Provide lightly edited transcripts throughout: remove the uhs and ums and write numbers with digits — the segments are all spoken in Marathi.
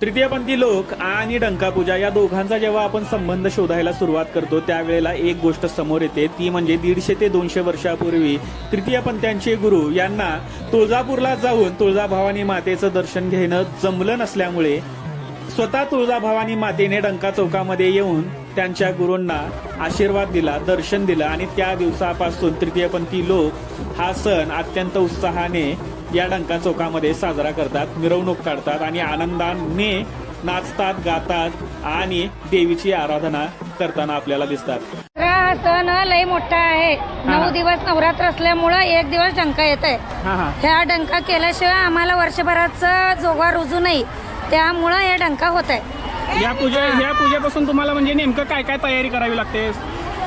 तृतीयपंथी लोक आणि डंकापूजा या दोघांचा जेव्हा आपण संबंध शोधायला सुरुवात करतो त्यावेळेला एक गोष्ट समोर येते, ती म्हणजे 150 ते 200 वर्षापूर्वी तृतीयपंथ्यांचे गुरु यांना तुळजापूरला जाऊन तुळजाभवानी मातेचं दर्शन घेणं जमलं नसल्यामुळे स्वतः तुळजाभवानी मातेने डंका चौकामध्ये येऊन त्यांच्या गुरूंना आशीर्वाद दिला, दर्शन दिलं आणि त्या दिवसापासून तृतीयपंथी लोक हा सण अत्यंत उत्साहाने या डंका चौकामध्ये साजरा करतात, मिरवणूक काढतात आणि आनंदाने नाचतात, गातात आणि देवीची आराधना करताना आपल्याला दिसतात। हा सण लय मोठा आहे। 9 दिवस नवरात्र असल्यामुळं 1 दिवस डंका येत आहे। ह्या डंका केल्याशिवाय आम्हाला वर्षभराचं जोगा रुजू नाही, त्यामुळं हे डंका होत आहे। या पूजेपासून तुम्हाला म्हणजे नेमकं काय काय तयारी करावी लागते?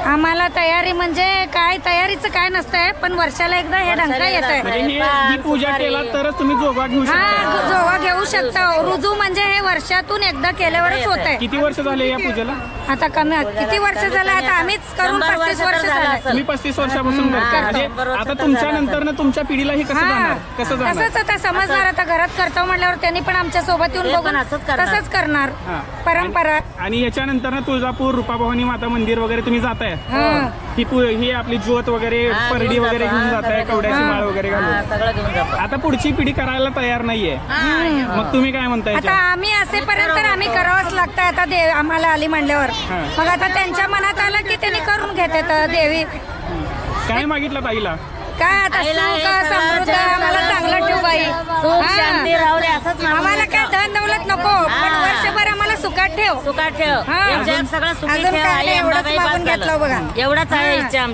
आम्हाला तयारी म्हणजे काय तयारीचं काय नसतंय, पण वर्षाला एकदा हे डंका येत आहे। म्हणजे ही पूजा केला तरच तुम्ही जोगा घेऊ शकता? हा, जोगा घेऊ शकता। रुजू म्हणजे हे वर्षातून एकदा केल्यावरच होत आहे। किती वर्ष झाले या पूजेला? आता किती वर्ष झालं? आता आम्हीच करून 35 वर्ष झालं। मी 35 वर्षापासून करतो। म्हणजे आता तुमच्या नंतर तुमच्या पिढीला हे कसं जाणार? कसं जाणार? तसंच आता समजणार। आता घरात करतो म्हटल्यावर त्यांनी पण आमच्या सोबत येऊन बघून तसंच करणार परंपरा। आणि याच्यानंतर तुळजापूर रूपाभवानी माता मंदिर वगैरे तुम्ही जाताय? ही आपली ज्योत वगैरे परडी वगैरे घेऊन जाताय, कवड्याची माळ वगैरे घालून। आता पुढची पिढी करायला तयार नाहीये, मग तुम्ही काय म्हणताय? आता आम्ही असेपर्यंत आम्ही करावंच लागतं। आता देव आम्हाला आली म्हणल्यावर मग आता त्यांच्या मनात आलं की त्यांनी करून घेतात। देवी काय मागितलं ताईला? काय आता सुख समृद्ध आम्हाला चांगलं ठेव बाई, आम्हाला काय धन दौलत नको, पण वर्षभर आम्हाला सुखात ठेव, सुखात ठेव, अजून काय एवढंच मागून घेतलं बघा, एवढाच आहे इच्छा आमची।